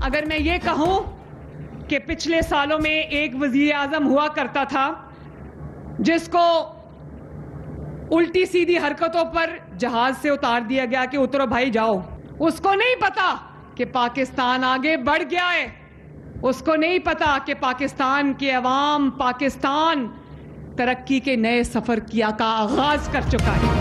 अगर मैं ये कहूं कि पिछले सालों में एक वजीर आजम हुआ करता था जिसको उल्टी सीधी हरकतों पर जहाज से उतार दिया गया कि उतरो भाई जाओ, उसको नहीं पता कि पाकिस्तान आगे बढ़ गया है, उसको नहीं पता कि पाकिस्तान के अवाम पाकिस्तान तरक्की के नए सफर का आगाज कर चुका है।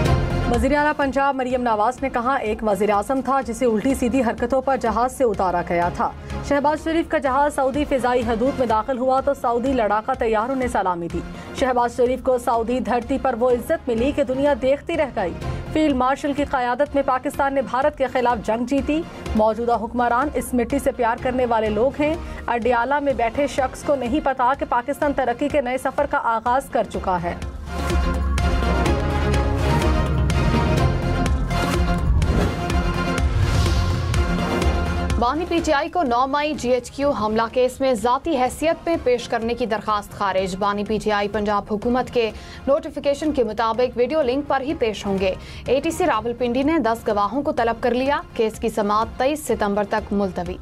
वज़ीर आला पंजाब मरियम नवाज ने कहा, एक वज़ीर आज़म था जिसे उल्टी सीधी हरकतों पर जहाज से उतारा गया था। शहबाज शरीफ का जहाज सऊदी फिजाई हदूद में दाखिल हुआ तो सऊदी लड़ाका तैयारों ने सलामी दी। शहबाज शरीफ को सऊदी धरती पर वो इज्जत मिली कि दुनिया देखती रह गई। फील्ड मार्शल की क़यादत में पाकिस्तान ने भारत के खिलाफ जंग जीती। मौजूदा हुक्मरान इस मिट्टी से प्यार करने वाले लोग हैं। अडियाला में बैठे शख्स को नहीं पता कि पाकिस्तान तरक्की के नए सफर का आगाज कर चुका है। बानी पीटीआई को 9 मई GHQ हमला केस में जाती हैसियत में पेश करने की दरखास्त खारिज। बानी पीटीआई पंजाब हुकूमत के नोटिफिकेशन के मुताबिक वीडियो लिंक पर ही पेश होंगे। ATC रावलपिंडी ने 10 गवाहों को तलब कर लिया। केस की समाअत 23 सितंबर तक मुलतवी।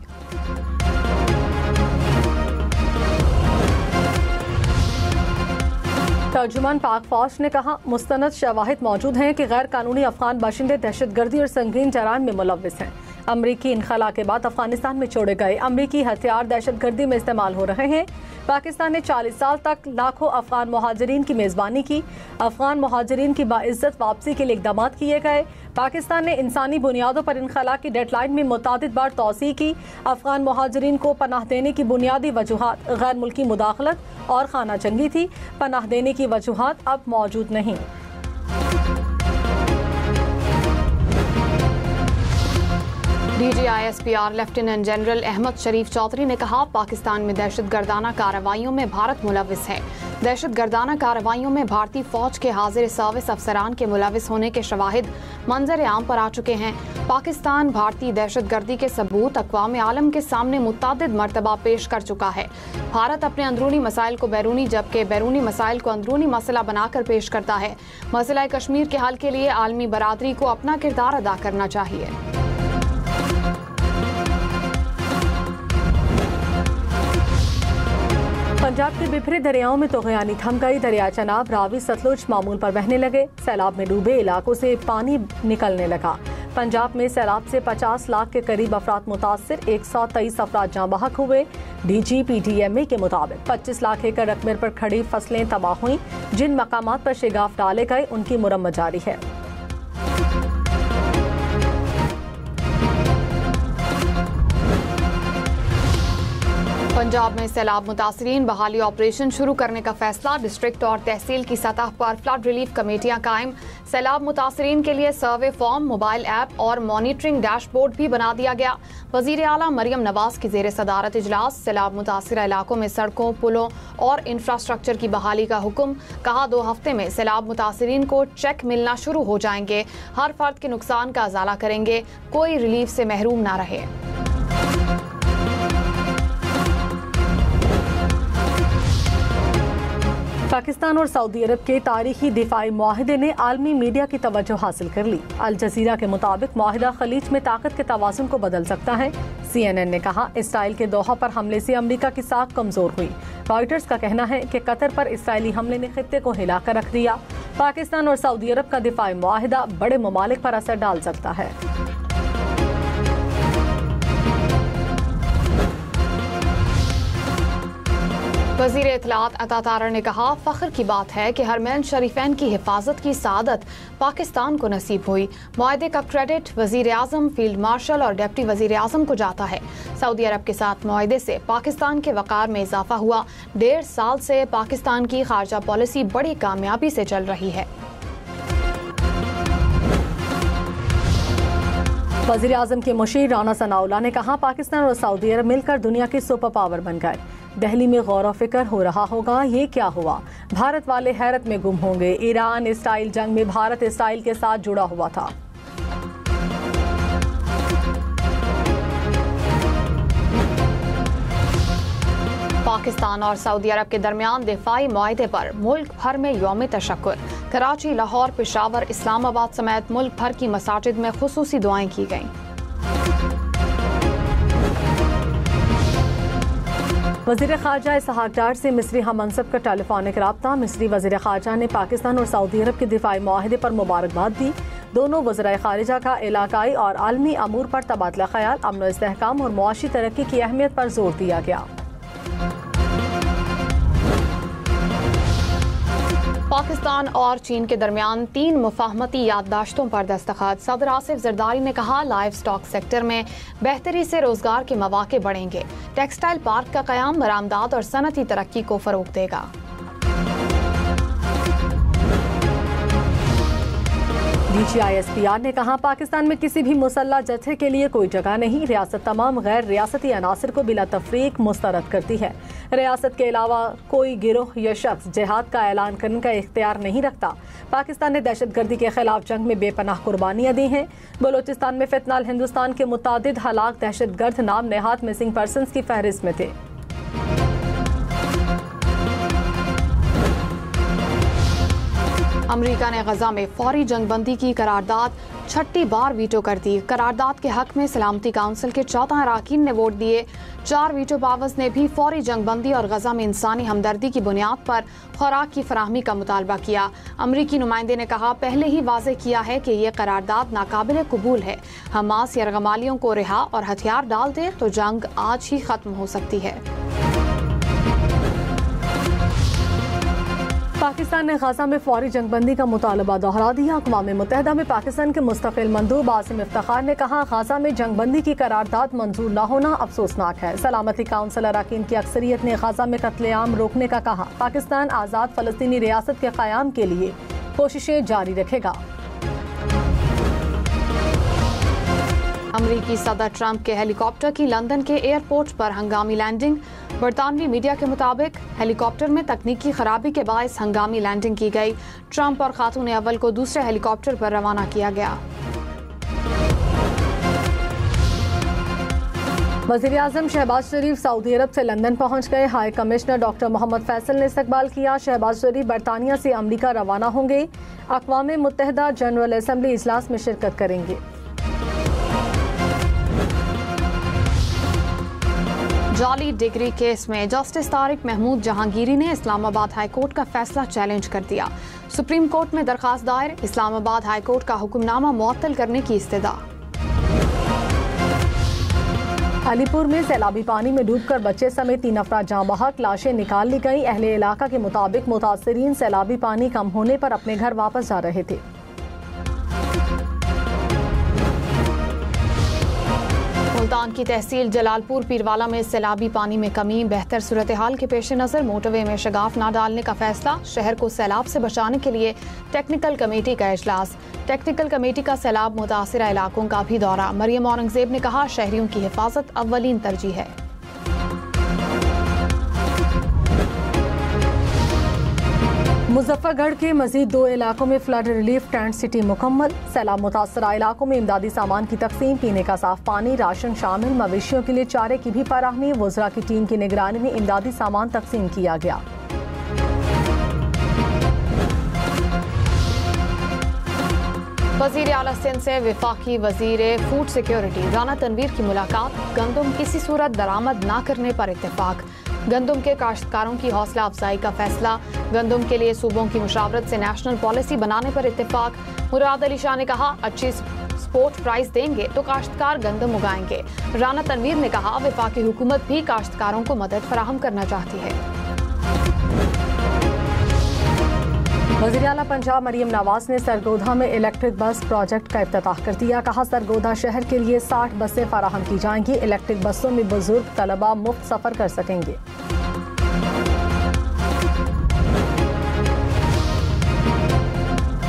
तर्जुमान पाक फौज ने कहा, मुस्तनद शवाहिद मौजूद हैं कि गैर कानूनी अफगान बाशिंदे दहशतगर्दी और संगीन जराइम में मुलव्विस हैं। अमरीकी इनखला के बाद अफगानिस्तान में छोड़े गए अमरीकी हथियार दहशतगर्दी में इस्तेमाल हो रहे हैं। पाकिस्तान ने 40 साल तक लाखों अफगान मुहाजिरीन की मेज़बानी की। अफगान मुहाजिरीन की बाइज्जत वापसी के लिए इक़दाम किए गए। पाकिस्तान ने इंसानी बुनियादों पर इनखला की डेडलाइन में मुतादिद बार तौसीह की। अफगान मुहाजिरीन को पनाह देने की बुनियादी वजूहात गैर मुल्की मुदाखलत और खाना जंगी थी। पनाह देने की वजूहात अब मौजूद नहीं। DGISPR लेफ्टिनेंट जनरल अहमद शरीफ चौधरी ने कहा, पाकिस्तान में दहशतगर्दाना कार्रवाइयों में भारत मुलव्विस है। दहशतगर्दाना कार्रवाइयों में भारतीय फौज के हाजिर सर्विस अफसरान के मुलव्विस होने के शवाहिद मंजर आम पर आ चुके हैं। पाकिस्तान भारतीय दहशतगर्दी के सबूत अक़वाम आलम के सामने मुतअद्दिद मरतबा पेश कर चुका है। भारत अपने अंदरूनी मसाइल को बैरूनी जबकि बैरूनी मसाइल को अंदरूनी मसला बनाकर पेश करता है। मसला कश्मीर के हल के लिए आलमी बरादरी को अपना किरदार अदा करना चाहिए। पंजाब के बिखरे दरियाओं में तोग़यानी थम गई। दरिया चनाब, रावी, सतलुज मामूल पर बहने लगे। सैलाब में डूबे इलाकों से पानी निकलने लगा। पंजाब में सैलाब से 50 लाख के करीब अफराद मुतासिर, 123 अफराद जाँ बहक हुए। DGPDMA के मुताबिक 25 लाख एकड़ रकबे पर खड़ी फसलें तबाह हुई। जिन मकामात पर शिगाफ डाले गए उनकी मुरम्मत जारी है। पंजाब में सैलाब मुतासरीन बहाली ऑपरेशन शुरू करने का फैसला। डिस्ट्रिक्ट और तहसील की सतह पर फ्लड रिलीफ कमेटियां कायम। सैलाब मुतासरीन के लिए सर्वे फॉर्म, मोबाइल ऐप और मॉनिटरिंग डैशबोर्ड भी बना दिया गया। वज़ीर आला मरियम नवाज की ज़ेर सदारत इजलास। सैलाब मुतासरा इलाकों में सड़कों, पुलों और इंफ्रास्ट्रक्चर की बहाली का हुक्म। कहा, 2 हफ्ते में सैलाब मुतासरीन को चेक मिलना शुरू हो जाएंगे। हर फर्द के नुकसान का अजाला करेंगे, कोई रिलीफ से महरूम ना रहे। पाकिस्तान और सऊदी अरब के तारीखी दिफाई मुआहदे ने आलमी मीडिया की तवज्जो हासिल कर ली। अल जजीरा के मुताबिक मुआहदा खलीज में ताकत के तवाज़ुन को बदल सकता है। CNN ने कहा, इसराइल के दोहा पर हमले से अमरीका की साख कमजोर हुई। रॉयटर्स का कहना है कि कतर पर इसराइली हमले ने खित्ते को हिलाकर रख दिया। पाकिस्तान और सऊदी अरब का दिफाई मुआहदा बड़े ममालिक पर असर डाल सकता है। वज़ीर इत्तलात अता तारर ने कहा, फ़ख्र की बात है कि हरमैन शरीफैन की हिफाजत की सआदत पाकिस्तान को नसीब हुई। मुआहदे का क्रेडिट वज़ीर आज़म, फील्ड मार्शल और डिप्टी वज़ीर आज़म को जाता है। सऊदी अरब के साथ मुआहदे से पाकिस्तान के वक़ार में इजाफा हुआ। 1.5 साल से पाकिस्तान की खारजा पॉलिसी बड़ी कामयाबी से चल रही है। वज़ीर आज़म के मुशीर राना सनाउल्लाह ने कहा, पाकिस्तान और सऊदी अरब मिलकर दुनिया की सुपर पावर बन गए। दिल्ली में गौर फिक्र हो रहा होगा, ये क्या हुआ? भारत वाले हैरत में गुम होंगे। ईरान इसराइल जंग में भारत इसराइल के साथ जुड़ा हुआ था। पाकिस्तान और सऊदी अरब के दरमियान दिफाई मुआहदे पर मुल्क भर में यौम तशक्कुर। कराची, लाहौर, पेशावर, इस्लामाबाद समेत मुल्क भर की मसाजिद में खुसूसी दुआएं की गईं। वज़ीर ख़ारजा इसहाक़ डार से मिस्री हममनसब का टेलीफोनिक रब्ता। मिस्री वज़ीर ख़ारजा ने पाकिस्तान और सऊदी अरब के दिफाई मुआहदे पर मुबारकबाद दी। दोनों वज़राए ख़ारिजा का इलाकाई और आलमी अमूर पर तबादला ख्याल, अमन व इस्तेहकाम और मुआशी तरक्की की अहमियत पर जोर दिया गया। पाकिस्तान और चीन के दरमियान 3 मुफाहमती याददाश्तों पर दस्तखत। सदर आसिफ जरदारी ने कहा, लाइव स्टॉक सेक्टर में बेहतरी से रोजगार के मौके बढ़ेंगे। टेक्सटाइल पार्क का क़याम बरामदात और सनती तरक्की को फरोग देगा। DGISPR ने कहा, पाकिस्तान में किसी भी मुसल्लह जत्थे के लिए कोई जगह नहीं। रियासत तमाम गैर रियासती अनासर को बिला तफरीक मुस्तरद करती है। रियासत के अलावा कोई गिरोह या शख्स जिहाद का ऐलान करने का इख्तियार नहीं रखता। पाकिस्तान ने दहशतगर्दी के खिलाफ जंग में बेपनाह कुर्बानियां दी हैं। बलोचिस्तान में फितनाल हिंदुस्तान के मुतादिद हलाक दहशतगर्द नाम नेहात मिसिंग पर्सनस की फहरिस्त में थे। अमेरिका ने गजा में फौरी जंगबंदी की करारदाद 6ठी बार वीटो कर दी। करारदाद के हक में सलामती काउंसिल के 14 अरकान ने वोट दिए। 4 वीटो पावर्स ने भी फौरी जंगबंदी और गजा में इंसानी हमदर्दी की बुनियाद पर खुराक की फराहमी का मुतालबा किया। अमरीकी नुमाइंदे ने कहा, पहले ही वाज़ेह किया है कि ये करारदाद नाकाबिल कबूल है। हमास यरगमालियों को रिहा और हथियार डाल दे तो जंग आज ही खत्म हो सकती है। पाकिस्तान ने गजा में फौरी जंगबंदी का मुतालबा दोहरा दिया। अक़वाम मुत्तहिदा में पाकिस्तान के मुस्तक़िल मंदूब आसिम इफ्तिखार ने कहा, गजा में जंगबंदी की करारदाद मंजूर न होना अफसोसनाक है। सलामती काउंसिल अरकान की अक्सरियत ने गजा में कत्लेआम रोकने का कहा। पाकिस्तान आज़ाद फ़लस्तीनी रियासत के क़याम के लिए कोशिशें जारी रखेगा। अमरीकी सदर ट्रंप के हेलीकॉप्टर की लंदन के एयरपोर्ट पर हंगामी लैंडिंग। बरतानवी मीडिया के मुताबिक हेलीकॉप्टर में तकनीकी खराबी के बायस हंगामी लैंडिंग की गई। ट्रंप और खातून अव्वल को दूसरे हेलीकॉप्टर पर रवाना किया गया। वज़ीर आज़म शहबाज शरीफ सऊदी अरब से लंदन पहुंच गए। High commissioner doctor Mohammad Faisal ने इस्तकबाल किया। शहबाज शरीफ बरतानिया से अमरीका रवाना होंगे। अक़वाम मुत्तहिदा जनरल असम्बली इजलास में शिरकत करेंगे। जाली डिग्री केस में जस्टिस तारिक महमूद जहांगीरी ने इस्लामाबाद हाई कोर्ट का फैसला चैलेंज कर दिया। सुप्रीम कोर्ट में दरखास्त दायर, इस्लामाबाद हाई कोर्ट का हुक्मनामा मुअत्तल करने की इस्तदा। अलीपुर में सैलाबी पानी में डूबकर बच्चे समेत 3 अफराद जाँ बहक, लाशें निकाल ली गई। अहले इलाका के मुताबिक मुतासरीन सैलाबी पानी कम होने पर अपने घर वापस जा रहे थे। मुल्तान की तहसील जलालपुर पीरवाला में सैलाबी पानी में कमी। बेहतर सूरत हाल के पेश नज़र मोटरवे में शगाफ न डालने का फैसला। शहर को सैलाब से बचाने के लिए टेक्निकल कमेटी का इजलास। टेक्निकल कमेटी का सैलाब मुतासिरा इलाकों का भी दौरा। मरियम औरंगजेब ने कहा, शहरियों की हिफाजत अव्वलीन तरजीह है। मुजफ्फरगढ़ के मजीद 2 इलाकों में फ्लड रिलीफ टेंट सिटी मुकम्मल। सैलाब मुतासरा इलाकों में इमदादी सामान की तकसीम, पीने का साफ पानी, राशन शामिल। मवेशियों के लिए चारे की भी फराहमी। वज़रा की टीम की निगरानी में इमदादी सामान तकसीम किया गया। वज़ीर आला सिंध से वफाकी वज़ीर फूड सिक्योरिटी राना तनवीर की मुलाकात। गंदम किसी सूरत दरामद न करने पर इत्तेफाक। गंदम के काश्तकारों की हौसला अफजाई का फैसला। गंदम के लिए सूबों की मुशावरत से नेशनल पॉलिसी बनाने पर इत्तेफाक। मुराद अली शाह ने कहा, अच्छी स्पोर्ट प्राइस देंगे तो काश्तकार गंदम उगाएंगे। राना तनवीर ने कहा, वफाकी हुकूमत भी काश्तकारों को मदद फराहम करना चाहती है। वज़ीर आला पंजाब मरियम नवाज ने सरगोधा में इलेक्ट्रिक बस प्रोजेक्ट का इफ्तिताह कर दिया। कहा, सरगोधा शहर के लिए 60 बसें फराहम की जाएंगी। इलेक्ट्रिक बसों में बुजुर्ग तलबा मुफ्त सफर कर सकेंगे।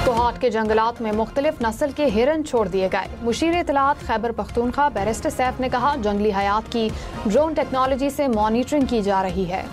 कोहाट के जंगलात में मुख्तलिफ नस्ल के हिरन छोड़ दिए गए। मुशीर इत्तलात खैबर पख्तूनख्वा बैरिस्टर सैफ ने कहा, जंगली हयात की ड्रोन टेक्नोलॉजी से मॉनिटरिंग की जा रही है।